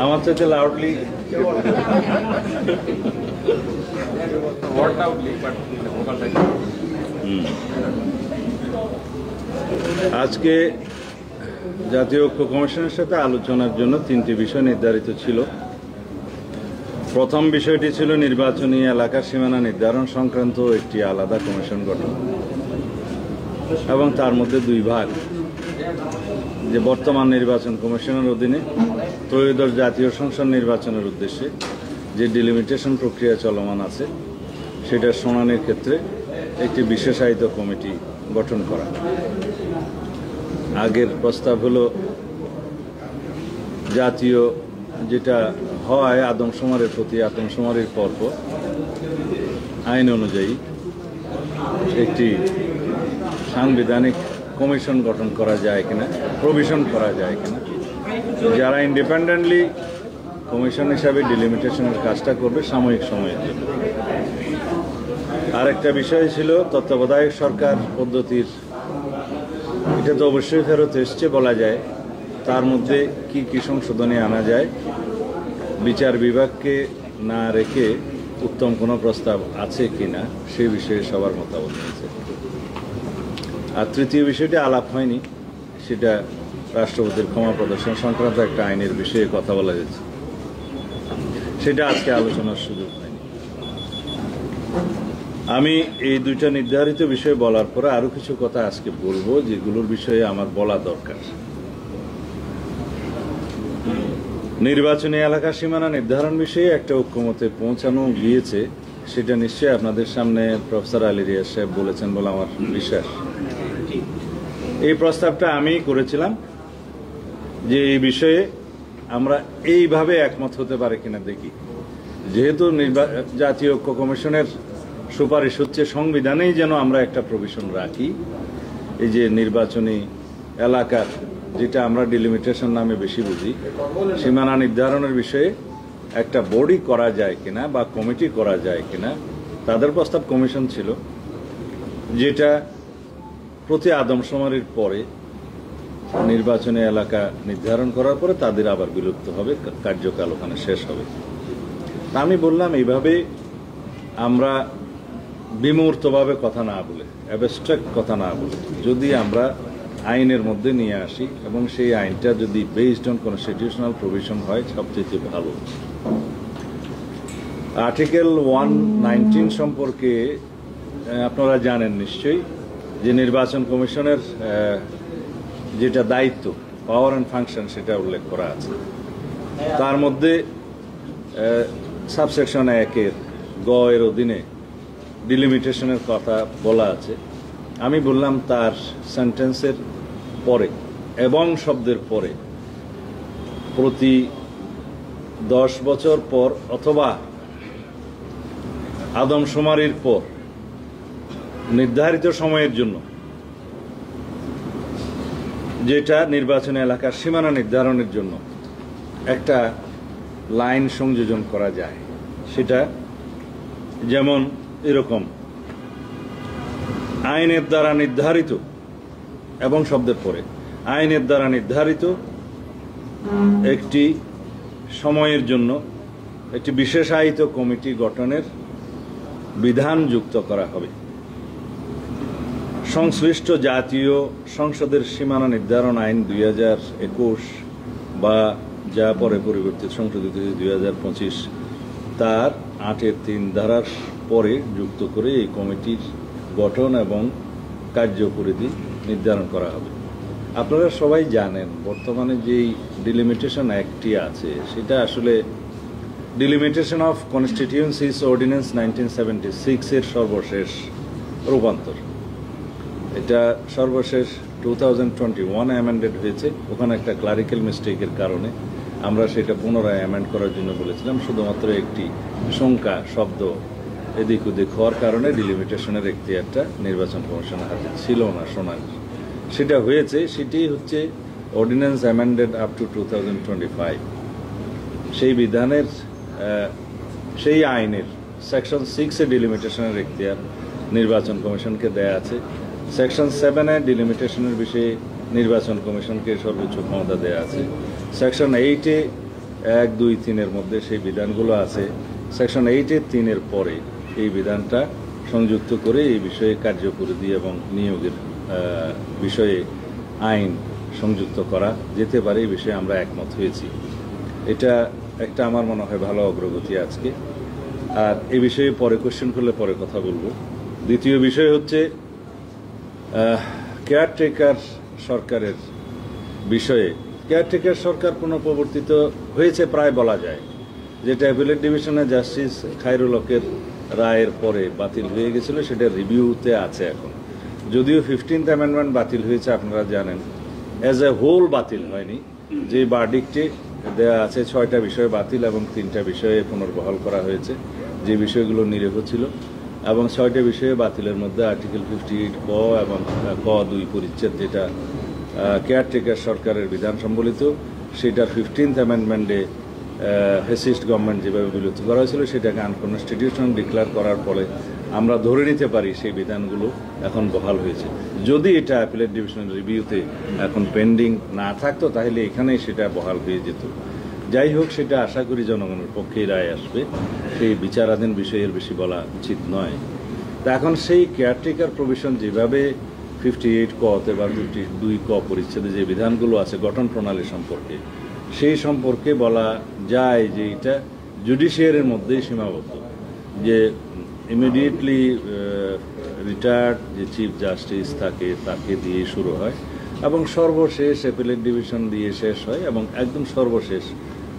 আমার চাইতে লাউডলি আজকে জাতীয় ঐক্য কমিশনের সাথে আলোচনার জন্য তিনটি বিষয় নির্ধারিত ছিল। প্রথম বিষয়টি ছিল নির্বাচনী এলাকার সীমানা নির্ধারণ সংক্রান্ত একটি আলাদা কমিশন গঠন এবং তার মধ্যে দুই ভাগ, যে বর্তমান নির্বাচন কমিশনের অধীনে ত্রয়োদশ জাতীয় সংসদ নির্বাচনের উদ্দেশ্যে যে ডিলিমিটেশন প্রক্রিয়া চলমান আছে সেটার শুনানির ক্ষেত্রে একটি বিশেষায়িত কমিটি গঠন করা। আগের প্রস্তাব হলো জাতীয় যেটা হয় আদমশুমারির প্রতি আদমশুমারির পরপর আইন অনুযায়ী একটি সাংবিধানিক কমিশন গঠন করা যায় কিনা, প্রভিশন করা যায় কিনা, যারা ইন্ডিপেন্ডেন্টলি কমিশন হিসাবে ডিলিমিটেশনের কাজটা করবে সাময়িক সময়ের জন্য। আরেকটা বিষয় ছিল তত্ত্বাবধায়ক সরকার পদ্ধতির, এটা তো অবশ্যই ফেরত এসছে বলা যায়, তার মধ্যে কি কি সংশোধনী আনা যায়, বিচার বিভাগকে না রেখে উত্তম কোনো প্রস্তাব আছে কিনা সে বিষয়ে সবার মতামত নিয়েছে। আর তৃতীয় বিষয়টি আলাপ হয়নি, সেটা রাষ্ট্রপতির ক্ষমা প্রদর্শন সংক্রান্ত একটা আইনের বিষয়ে কথা বলা যাচ্ছে, সেটা আজকে আলোচনার সুযোগ হয়নি। আমি এই দুইটা নির্ধারিত বিষয় বলার পরে আরো কিছু কথা আজকে বলবো যেগুলোর বিষয়ে আমার বলা দরকার। নির্বাচনী এলাকা সীমানা নির্ধারণ বিষয়ে একটা ঐক্যমতে পৌঁছানো গিয়েছে, সেটা নিশ্চয়ই আপনাদের সামনে প্রফেসর আলী রিয়াজ সাহেব বলেছেন বলে আমার বিশ্বাস। এই প্রস্তাবটা আমি করেছিলাম যে এই বিষয়ে আমরা এইভাবে একমত হতে পারে কিনা দেখি। যেহেতু জাতীয় ঐক্য কমিশনের সুপারিশ হচ্ছে সংবিধানেই যেন আমরা একটা প্রভিশন রাখি, এই যে নির্বাচনী এলাকার যেটা আমরা ডিলিমিটেশন নামে বেশি বুঝি, সীমানা নির্ধারণের বিষয়ে একটা বডি করা যায় কিনা বা কমিটি করা যায় কিনা। তাদের প্রস্তাব কমিশন ছিল, যেটা প্রতি আদমশুমারির পরে নির্বাচনী এলাকা নির্ধারণ করার পরে তাদের আবার বিলুপ্ত হবে, কার্যকাল ওখানে শেষ হবে। আমি বললাম এইভাবে আমরা বিমূর্তভাবে কথা না বলে, অ্যাবস্ট্রাক্ট কথা না বলে, যদি আমরা আইনের মধ্যে নিয়ে আসি এবং সেই আইনটা যদি বেসড অন কনস্টিটিউশনাল প্রভিশন হয় সবচেয়ে ভালো। আর্টিকেল 119 সম্পর্কে আপনারা জানেন নিশ্চয়ই, যে নির্বাচন কমিশনের যেটা দায়িত্ব, পাওয়ার অ্যান্ড ফাংশন, সেটা উল্লেখ করা আছে। তার মধ্যে সাবসেকশন 1-এর গ এর অধীনে ডিলিমিটেশনের কথা বলা আছে। আমি বললাম তার সেন্টেন্সের পরে এবং শব্দের পরে প্রতি 10 বছর পর অথবা আদমশুমারির পর নির্ধারিত সময়ের জন্য যেটা নির্বাচনী এলাকার সীমানা নির্ধারণের জন্য একটা লাইন সংযোজন করা যায়, সেটা যেমন এরকম: আইনের দ্বারা নির্ধারিত এবং শব্দের পরে আইনের দ্বারা নির্ধারিত একটি সময়ের জন্য একটি বিশেষায়িত কমিটি গঠনের বিধান যুক্ত করা হবে। সংশ্লিষ্ট জাতীয় সংসদের সীমানা নির্ধারণ আইন 2021 বা যা পরে পরিবর্তিত সংশোধিত 2025 তার 8-3 ধারার পরে যুক্ত করে এই কমিটির গঠন এবং কার্যপরিধি নির্ধারণ করা হবে। আপনারা সবাই জানেন বর্তমানে যেই ডিলিমিটেশন অ্যাক্টটি আছে সেটা আসলে ডিলিমিটেশন অফ কনস্টিটিউয়েন্সিস অর্ডিন্যান্স 1976 এর সর্বশেষ রূপান্তর। এটা সর্বশেষ 2021 অ্যামেন্ডেড হয়েছে। ওখানে একটা ক্লারিক্যাল মিস্টেকের কারণে আমরা সেটা পুনরায় অ্যামেন্ড করার জন্য বলেছিলাম। শুধুমাত্র একটি সংখ্যা শব্দ এদিক ওদিক হওয়ার কারণে ডিলিমিটেশনের এখতিয়ারটা নির্বাচন কমিশনের হাতে ছিল না শোনার, সেটা হয়েছে। সেটি হচ্ছে অর্ডিন্যান্স অ্যামেন্ডেড আপ টু 2025। সেই বিধানের সেই আইনের সেকশন 6 এ ডিলিমিটেশনের এখতিয়ার নির্বাচন কমিশনকে দেয়া আছে। সেকশন 7 এ ডিলিমিটেশনের বিষয়ে নির্বাচন কমিশনকে সর্বোচ্চ ক্ষমতা দেওয়া আছে। সেকশন 8-এ 1, 2, 3-এর মধ্যে সেই বিধানগুলো আছে। সেকশন 8-এর 3-এর পরে এই বিধানটা সংযুক্ত করে এই বিষয়ে কার্যপরিধি এবং নিয়োগের বিষয়ে আইন সংযুক্ত করা যেতে পারে, এই বিষয়ে আমরা একমত হয়েছি। এটা একটা আমার মনে হয় ভালো অগ্রগতি আজকে। আর এই বিষয়ে পরে কোশ্চেন করলে পরে কথা বলবো। দ্বিতীয় বিষয় হচ্ছে কেয়ারটেকার সরকারের বিষয়ে। কেয়ারটেকার সরকার পুনঃপ্রবর্তিত হয়েছে প্রায় বলা যায়, যেটা অ্যাপিলেট ডিভিশনে জাস্টিস খায়রুল হকের রায়ের পরে বাতিল হয়ে গেছিল, সেটা রিভিউতে আছে এখন। যদিও 15th অ্যামেন্ডমেন্ট বাতিল হয়েছে আপনারা জানেন, অ্যাজ এ হোল বাতিল হয়নি। যে ভার্ডিক্টে দেওয়া আছে 6টা বিষয় বাতিল এবং 3টা বিষয়ে পুনর্বহাল করা হয়েছে, যে বিষয়গুলো নিরীহ ছিল। এবং 6টা বিষয়ে বাতিলের মধ্যে আর্টিকেল 58 ক এবং ক 2 পরিচ্ছেদ, যেটা কেয়ারটেকার সরকারের বিধান সম্বলিত, সেটার 15th অ্যামেন্ডমেন্টে ফ্যাসিস্ট গভর্নমেন্ট যেভাবে বিলুপ্ত করা হয়েছিল সেটাকে আনকনস্টিটিউশনাল ডিক্লেয়ার করার ফলে আমরা ধরে নিতে পারি সেই বিধানগুলো এখন বহাল হয়েছে। যদি এটা অ্যাপিলেট ডিভিশনাল রিভিউতে এখন পেন্ডিং না থাকতো তাহলে এখানেই সেটা বহাল হয়ে যেত। যাই হোক, সেটা আশা করি জনগণের পক্ষেই রায় আসবে, সেই বিচারাধীন বিষয়ের বেশি বলা উচিত নয়। তা এখন সেই কেয়ারটেকার প্রভিশন যেভাবে 58 কতে বা 52 ক পরিচ্ছেদে যে বিধানগুলো আছে গঠন প্রণালী সম্পর্কে, সেই সম্পর্কে বলা যায় যে এটা জুডিশিয়ারির মধ্যেই সীমাবদ্ধ, যে ইমিডিয়েটলি রিটায়ার্ড যে চিফ জাস্টিস থাকে তাকে দিয়ে শুরু হয় এবং সর্বশেষ অ্যাপিলেট ডিভিশন দিয়ে শেষ হয়, এবং একদম সর্বশেষ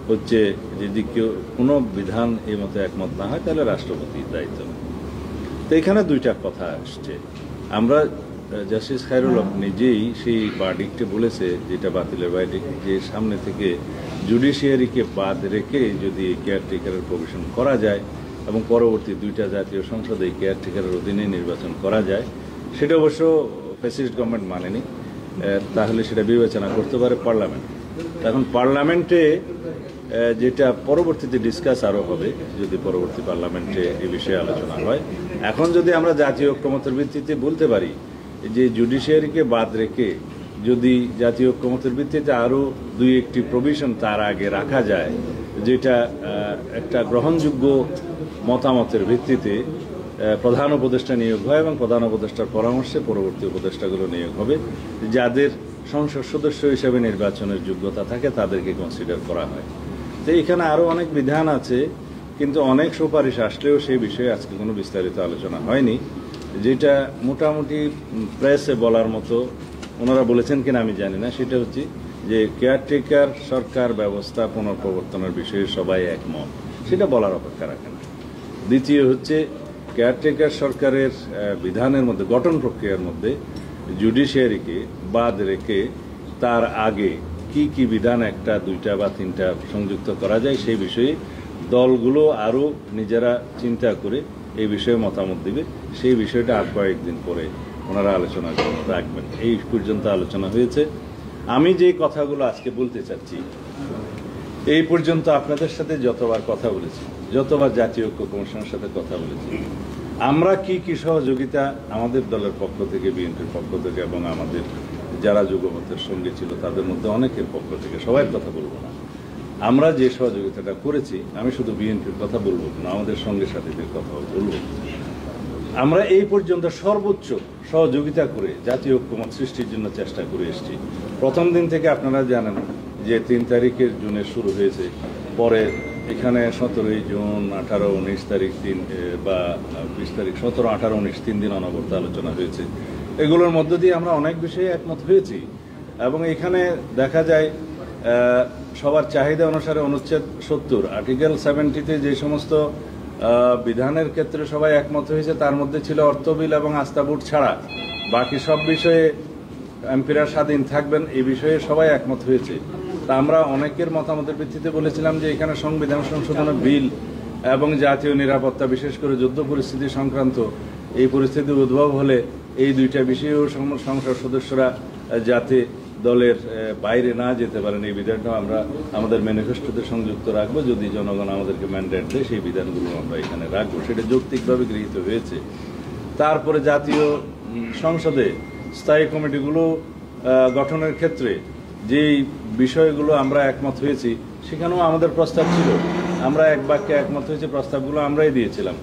হচ্ছে যদি কেউ কোনো বিধান এই মতো একমত না হয় তাহলে রাষ্ট্রপতির দায়িত্ব। তো এখানে দুইটা কথা আসছে। আমরা জাস্টিস খায়রুল হক নিজেই সেই ভার্ডিক্টে বলেছে, যেটা বাতিলের ভার্ডিক্ট, যে সামনে থেকে জুডিশিয়ারিকে বাদ রেখে যদি কেয়ারটেকারের প্রভিশন করা যায় এবং পরবর্তী 2টা জাতীয় সংসদে কেয়ারটেকারের অধীনে নির্বাচন করা যায়, সেটা অবশ্য ফ্যাসিস্ট গভর্নমেন্ট মানেনি, তাহলে সেটা বিবেচনা করতে পারে পার্লামেন্ট। এখন পার্লামেন্টে যেটা পরবর্তীতে ডিসকাস আরও হবে, যদি পরবর্তী পার্লামেন্টে এ বিষয়ে আলোচনা হয়। এখন যদি আমরা জাতীয় ঐক্যমতের ভিত্তিতে বলতে পারি যে জুডিশিয়ারিকে বাদ রেখে যদি জাতীয় ঐক্যমতের ভিত্তিতে আরও 2-1টি প্রভিশন তার আগে রাখা যায়, যেটা একটা গ্রহণযোগ্য মতামতের ভিত্তিতে প্রধান উপদেষ্টা নিয়োগ হয় এবং প্রধান উপদেষ্টার পরামর্শে পরবর্তী উপদেষ্টাগুলো নিয়োগ হবে, যাদের সংসদ সদস্য হিসেবে নির্বাচনের যোগ্যতা থাকে তাদেরকে কনসিডার করা হয়। তো এখানে আরও অনেক বিধান আছে, কিন্তু অনেক সুপারিশ আসলেও সেই বিষয়ে আজকে কোনো বিস্তারিত আলোচনা হয়নি। যেটা মোটামুটি প্রেসে বলার মতো ওনারা বলেছেন কিনা আমি জানি না, সেটা হচ্ছে যে কেয়ারটেকার সরকার ব্যবস্থা পুনঃপ্রবর্তনের বিষয়ে সবাই একমত, সেটা বলার অপেক্ষা রাখে না। দ্বিতীয় হচ্ছে কেয়ারটেকার সরকারের বিধানের মধ্যে, গঠন প্রক্রিয়ার মধ্যে জুডিশিয়ারিকে বাদ রেখে তার আগে কি কি বিধান 1টা 2টা বা 3টা সংযুক্ত করা যায়, সেই বিষয়ে দলগুলো আরও নিজেরা চিন্তা করে এই বিষয়ে মতামত দিবে। সেই বিষয়টা আর কয়েকদিন পরে ওনারা আলোচনা রাখবেন। এই পর্যন্ত আলোচনা হয়েছে। আমি যে কথাগুলো আজকে বলতে চাচ্ছি, এই পর্যন্ত আপনাদের সাথে যতবার কথা বলেছি, যতবার জাতীয় ঐক্য কমিশনের সাথে কথা বলেছি, আমরা কি কি সহযোগিতা আমাদের দলের পক্ষ থেকে, বিএনপির পক্ষ থেকে এবং আমাদের যারা যুগপথের সঙ্গে ছিল তাদের মধ্যে অনেকের পক্ষ থেকে, সবাই কথা বলবো না, আমরা যে সহযোগিতাটা করেছি, আমি শুধু বিএনপির কথা বলবো না, আমাদের সঙ্গে সাথীদের কথাও বলবো। আমরা এই পর্যন্ত সর্বোচ্চ সহযোগিতা করে জাতীয় ঐক্যমত সৃষ্টির জন্য চেষ্টা করে এসেছি। প্রথম দিন থেকে আপনারা জানেন যে 3 তারিখের জুনে শুরু হয়েছে, পরে এখানে 17 জুন, 18, 19 তারিখ দিন বা 20 তারিখ, 17, 18, 19 3 দিন অনবরত আলোচনা হয়েছে। এগুলোর মধ্য দিয়ে আমরা অনেক বিষয়ে একমত হয়েছি এবং এখানে দেখা যায় সবার চাহিদা অনুসারে অনুচ্ছেদ 70 আর্টিকেল 70-তে যে সমস্ত বিধানের ক্ষেত্রে সবাই একমত হয়েছে, তার মধ্যে ছিল অর্থ বিল এবং আস্থা ভোট ছাড়া বাকি সব বিষয়ে এমপিরা স্বাধীন থাকবেন, এই বিষয়ে সবাই একমত হয়েছে। তা আমরা অনেকের মতামতের ভিত্তিতে বলেছিলাম যে এখানে সংবিধান সংশোধনের বিল এবং জাতীয় নিরাপত্তা, বিশেষ করে যুদ্ধ পরিস্থিতি সংক্রান্ত এই পরিস্থিতি উদ্ভব হলে এই 2টা বিষয়েও সংসদ সদস্যরা যাতে দলের বাইরে না যেতে পারেন, এই বিধানটাও আমরা আমাদের ম্যানিফেস্টোতে সংযুক্ত রাখবো। যদি জনগণ আমাদেরকে ম্যান্ডেট দেয়, সেই বিধানগুলো আমরা এখানে রাখবো, সেটা যৌক্তিকভাবে গৃহীত হয়েছে। তারপরে জাতীয় সংসদে স্থায়ী কমিটিগুলো গঠনের ক্ষেত্রে যেই বিষয়গুলো আমরা একমত হয়েছি সেখানেও আমাদের প্রস্তাব ছিল। আমরা এক বাক্যে একমত হয়েছে, প্রস্তাবগুলো আমরাই দিয়েছিলাম।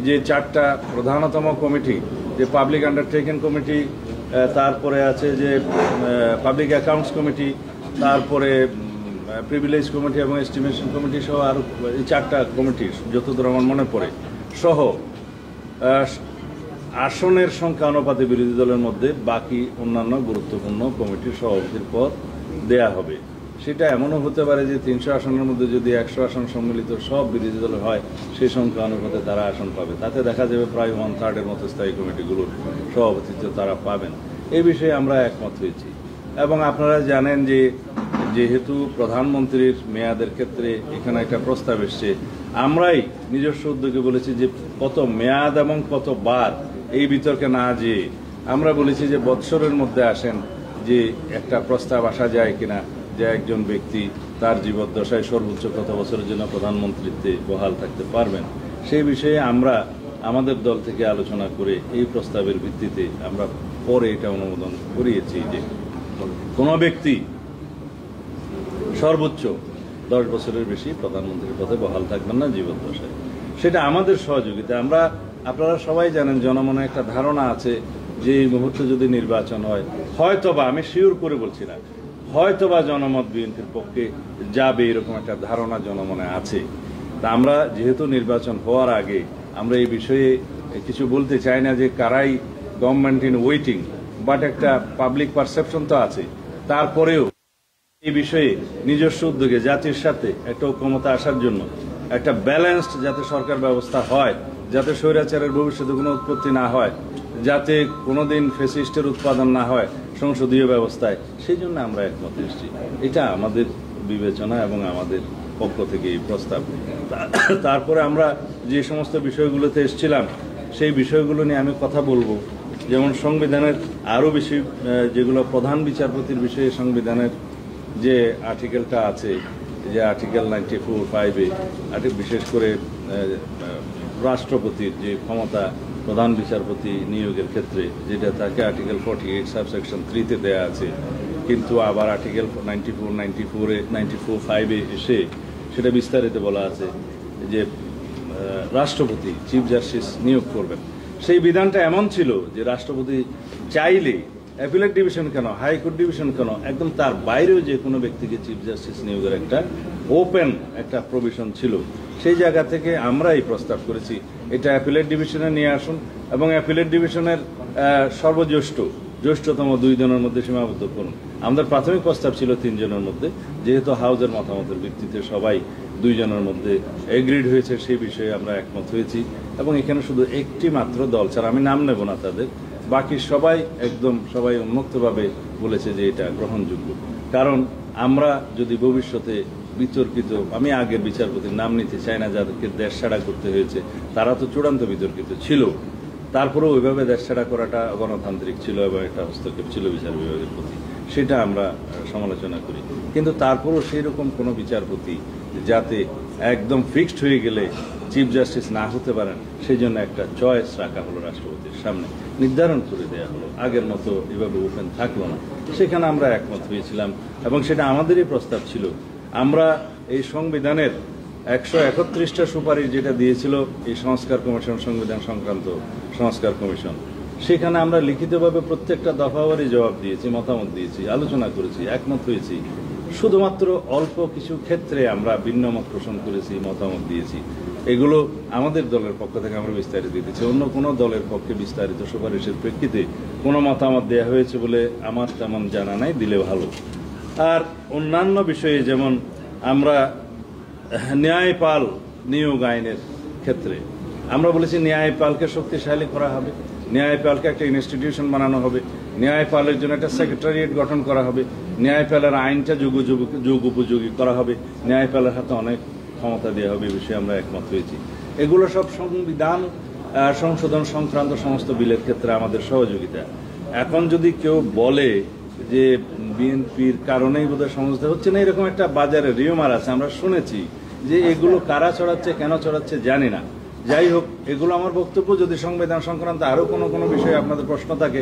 যে 4টা প্রধানতম কমিটি, যে পাবলিক আন্ডারটেকিং কমিটি, তারপরে আছে যে পাবলিক অ্যাকাউন্টস কমিটি, তারপরে প্রিভিলেজ কমিটি এবং এস্টিমেশন কমিটি সহ আরও এই 4টা কমিটি যতদূর আমার মনে পড়ে সহ আসনের সংখ্যা অনুপাতে বিরোধী দলের মধ্যে বাকি অন্যান্য গুরুত্বপূর্ণ কমিটির সভাপতির পদ দেয়া হবে। সেটা এমনও হতে পারে যে 300 আসনের মধ্যে যদি 100 আসন সম্মিলিত সব বিরোধী দল হয়, সেই সংখ্যা অনুপাতে তারা আসন পাবে। তাতে দেখা যাবে প্রায় 1/3 মতো স্থায়ী কমিটিগুলোর সভাপতিত্ব তারা পাবেন। এই বিষয়ে আমরা একমত হয়েছি। এবং আপনারা জানেন যে যেহেতু প্রধানমন্ত্রীর মেয়াদের ক্ষেত্রে এখানে একটা প্রস্তাব এসছে, আমরাই নিজস্ব উদ্যোগে বলেছি যে কত মেয়াদ এবং কত বার এই বিতর্কে না যেয়ে আমরা বলেছি যে বৎসরের মধ্যে আসেন যে একটা প্রস্তাব আসা যায় কিনা যে একজন ব্যক্তি তার জীবদ্দশায় সর্বোচ্চ কত বছরের জন্য প্রধানমন্ত্রীত্বে বহাল থাকতে পারবেন। সেই বিষয়ে আমরা আমাদের দল থেকে আলোচনা করে এই প্রস্তাবের ভিত্তিতে আমরা পরে এটা অনুমোদন করিয়েছি যে কোনো ব্যক্তি সর্বোচ্চ 10 বছরের বেশি প্রধানমন্ত্রীর পদে বহাল থাকবেন না জীবদ্দশায়। সেটা আমাদের সহযোগিতা। আপনারা সবাই জানেন, জনমনে একটা ধারণা আছে যে এই মুহূর্তে যদি নির্বাচন হয়, হয়তোবা, আমি শিওর করে বলছি না, হয়তোবা জনমত বিএনপির পক্ষে যাবে, এরকম একটা ধারণা জনমনে আছে। তা আমরা যেহেতু নির্বাচন হওয়ার আগে আমরা এই বিষয়ে কিছু বলতে চাই না যে কারাই গভর্নমেন্ট ইন ওয়েটিং, বাট একটা পাবলিক পারসেপশন তো আছে। তারপরেও এই বিষয়ে নিজস্ব উদ্যোগে জাতির সাথে একটা ঐক্যমতে আসার জন্য একটা ব্যালেন্সড যাতে সরকার ব্যবস্থা হয়, যাতে স্বৈরাচারের ভবিষ্যতে কোনো উৎপত্তি না হয়, যাতে কোনোদিন ফ্যাসিস্টের উৎপাদন না হয় সংসদীয় ব্যবস্থায়, সেই জন্য আমরা একমত এসেছি। এটা আমাদের বিবেচনা এবং আমাদের পক্ষ থেকে এই প্রস্তাব। তারপরে আমরা যে সমস্ত বিষয়গুলোতে এসেছিলাম সেই বিষয়গুলো নিয়ে আমি কথা বলবো। যেমন সংবিধানের আরও বেশি যেগুলো প্রধান বিচারপতির বিষয়ে সংবিধানের যে আর্টিকেলটা আছে, যে আর্টিকেল 94(5)-এ বিশেষ করে রাষ্ট্রপতির যে ক্ষমতা প্রধান বিচারপতি নিয়োগের ক্ষেত্রে, যেটা তাকে আর্টিকেল 48 সাবসেকশন 3-তে দেয়া আছে, কিন্তু আবার আর্টিকেল 94(5)-এ এসে সেটা বিস্তারিত বলা আছে যে রাষ্ট্রপতি চিফ জাস্টিস নিয়োগ করবেন। সেই বিধানটা এমন ছিল যে রাষ্ট্রপতি চাইলে অ্যাপিলেট ডিভিশন কেন, হাইকোর্ট ডিভিশন কেন, একদম তার বাইরেও যে কোনো ব্যক্তিকে চিফ জাস্টিস নিয়োগের একটা ওপেন একটা প্রভিশন ছিল। সেই জায়গা থেকে আমরা এই প্রস্তাব করেছি এটা অ্যাপিলেট ডিভিশনে নিয়ে আসুন এবং অ্যাপিলেট ডিভিশনের জ্যেষ্ঠতম 2 জনের মধ্যে সীমাবদ্ধ করুন। আমাদের প্রাথমিক প্রস্তাব ছিল 3 জনের মধ্যে, যেহেতু হাউজের মতামতের ভিত্তিতে সবাই 2 জনের মধ্যে এগ্রিড হয়েছে, সেই বিষয়ে আমরা একমত হয়েছি। এবং এখানে শুধু একটি মাত্র দল ছাড়া, আমি নাম নেব না তাদের, বাকি সবাই সবাই উন্মুক্তভাবে বলেছে যে এটা গ্রহণযোগ্য। কারণ আমরা যদি ভবিষ্যতে বিতর্কিত, আমি আগের বিচারপতির নাম নিতে চাই না যাদেরকে দেশ ছাড়া করতে হয়েছে, তারা তো চূড়ান্ত বিতর্কিত ছিল, তারপরেও ওইভাবে দেশ ছাড়া করাটা গণতান্ত্রিক ছিল এবং একটা হস্তক্ষেপ ছিল বিচার বিভাগের প্রতি, সেটা আমরা সমালোচনা করি। কিন্তু তারপরেও সেই রকম কোনো বিচারপতি যাতে একদম ফিক্সড হয়ে গেলে চিফ জাস্টিস না হতে পারেন, সেই জন্য একটা চয়েস রাখা হলো, রাষ্ট্রপতির সামনে নির্ধারণ করে দেওয়া হলো। আগের মতো এভাবে ওপেন থাকলো না। সেখানে আমরা একমত হয়েছিলাম এবং সেটা আমাদেরই প্রস্তাব ছিল। আমরা এই সংবিধানের 131টা সুপারিশ যেটা দিয়েছিল এই সংস্কার কমিশন, সংবিধান সংক্রান্ত সংস্কার কমিশন, সেখানে আমরা লিখিতভাবে প্রত্যেকটা দফাওয়ারি জবাব দিয়েছি, মতামত দিয়েছি, আলোচনা করেছি, একমত হয়েছি। শুধুমাত্র অল্প কিছু ক্ষেত্রে আমরা ভিন্ন মত পোষণ করেছি, মতামত দিয়েছি। এগুলো আমাদের দলের পক্ষ থেকে আমরা বিস্তারিত দিতেছি। অন্য কোনো দলের পক্ষে বিস্তারিত সুপারিশের প্রেক্ষিতে কোনো মতামত দেওয়া হয়েছে বলে আমার তেমন জানা নাই, দিলে ভালো। আর অন্যান্য বিষয়ে যেমন আমরা ন্যায়পাল নিয়োগ আইনের ক্ষেত্রে আমরা বলেছি ন্যায়পালকে শক্তিশালী করা হবে, ন্যায়পালকে একটা ইনস্টিটিউশন বানানো হবে, ন্যায়পালের জন্য একটা সেক্রেটারিয়েট গঠন করা হবে, ন্যায়পালের আইনটা যুগ উপযোগী করা হবে, ন্যায়পালের হাতে অনেক ক্ষমতা দেওয়া হবে, এই বিষয়ে আমরা একমত হয়েছি। এগুলো সব সংবিধান সংশোধন সংক্রান্ত সমস্ত বিলের ক্ষেত্রে আমাদের সহযোগিতা। এখন যদি কেউ বলে যে বিএনপির কারণেই বোধহয় সমঝোতা হচ্ছে না, এরকম একটা বাজারে রিউমার আছে, আমরা শুনেছি যে এগুলো কারা ছড়াচ্ছে, কেন ছড়াচ্ছে জানি না। যাই হোক, এগুলো আমার বক্তব্য। যদি সংবিধান সংক্রান্ত আরো কোনো বিষয়ে আপনাদের প্রশ্ন থাকে